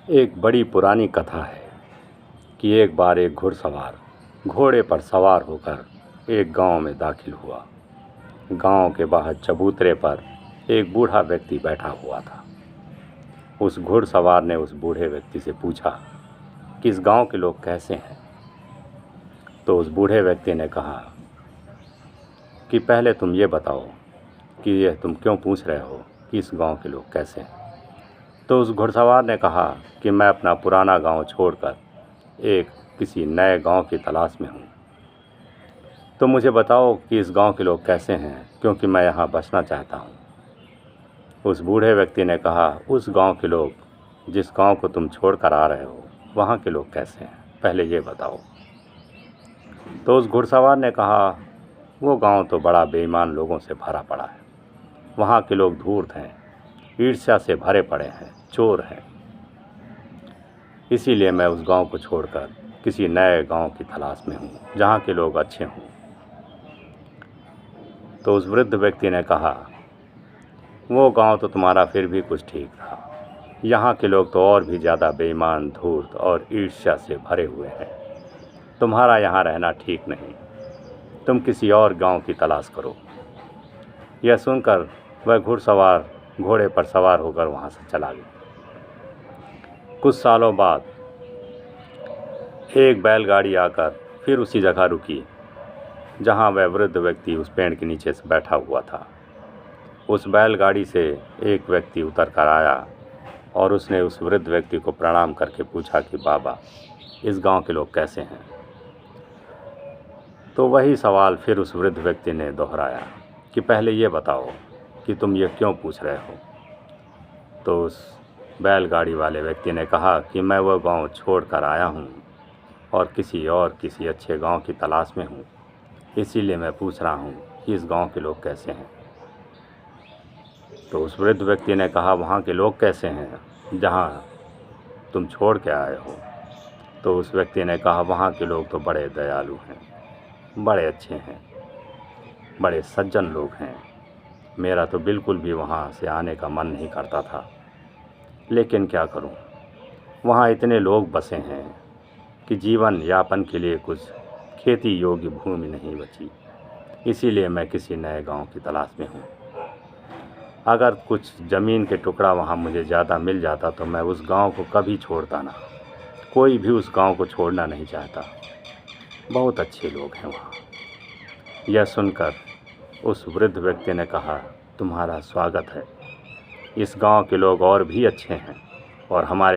एक बड़ी पुरानी कथा है कि एक बार एक घुड़सवार घोड़े पर सवार होकर एक गांव में दाखिल हुआ। गांव के बाहर चबूतरे पर एक बूढ़ा व्यक्ति बैठा हुआ था। उस घुड़सवार ने उस बूढ़े व्यक्ति से पूछा कि इस गांव के लोग कैसे हैं। तो उस बूढ़े व्यक्ति ने कहा कि पहले तुम ये बताओ कि यह तुम क्यों पूछ रहे हो कि इस गांव के लोग कैसे हैं। तो उस घुड़सवार ने कहा कि मैं अपना पुराना गांव छोड़कर एक किसी नए गांव की तलाश में हूं। तो मुझे बताओ कि इस गांव के लोग कैसे हैं, क्योंकि मैं यहां बसना चाहता हूं। उस बूढ़े व्यक्ति ने कहा, उस गांव के लोग, जिस गांव को तुम छोड़कर आ रहे हो, वहां के लोग कैसे हैं, पहले ये बताओ। तो उस घुड़सवार ने कहा, वो गांव तो बड़ा बेईमान लोगों से भरा पड़ा है। वहां के लोग धूर्त हैं, ईर्ष्या से भरे पड़े हैं, चोर हैं। इसीलिए मैं उस गांव को छोड़कर किसी नए गांव की तलाश में हूं, जहां के लोग अच्छे हों। तो उस वृद्ध व्यक्ति ने कहा, वो गांव तो तुम्हारा फिर भी कुछ ठीक था। यहाँ के लोग तो और भी ज़्यादा बेईमान, धूर्त और ईर्ष्या से भरे हुए हैं। तुम्हारा यहाँ रहना ठीक नहीं। तुम किसी और गांव की तलाश करो। यह सुनकर वह घुड़सवार घोड़े पर सवार होकर वहाँ से चला गया। कुछ सालों बाद एक बैलगाड़ी आकर फिर उसी जगह रुकी जहाँ वह वृद्ध व्यक्ति उस पेड़ के नीचे से बैठा हुआ था। उस बैलगाड़ी से एक व्यक्ति उतर कर आया और उसने उस वृद्ध व्यक्ति को प्रणाम करके पूछा कि बाबा, इस गांव के लोग कैसे हैं। तो वही सवाल फिर उस वृद्ध व्यक्ति ने दोहराया कि पहले ये बताओ कि तुम ये क्यों पूछ रहे हो। तो उस बैलगाड़ी वाले व्यक्ति ने कहा कि मैं वह गांव छोड़ कर आया हूँ और किसी अच्छे गांव की तलाश में हूँ। इसीलिए मैं पूछ रहा हूँ कि इस गांव के लोग कैसे हैं। तो उस वृद्ध व्यक्ति ने कहा, वहाँ के लोग कैसे हैं जहाँ तुम छोड़ के आए हो। तो उस व्यक्ति ने कहा, वहाँ के लोग तो बड़े दयालु हैं, बड़े अच्छे हैं, बड़े सज्जन लोग हैं। मेरा तो बिल्कुल भी वहाँ से आने का मन नहीं करता था, लेकिन क्या करूँ, वहाँ इतने लोग बसे हैं कि जीवन यापन के लिए कुछ खेती योग्य भूमि नहीं बची। इसीलिए मैं किसी नए गांव की तलाश में हूँ। अगर कुछ ज़मीन के टुकड़ा वहाँ मुझे ज़्यादा मिल जाता तो मैं उस गांव को कभी छोड़ता ना। कोई भी उस गांव को छोड़ना नहीं चाहता। बहुत अच्छे लोग हैं वहाँ। यह सुनकर उस वृद्ध व्यक्ति ने कहा, तुम्हारा स्वागत है। इस गांव के लोग और भी अच्छे हैं और हमारे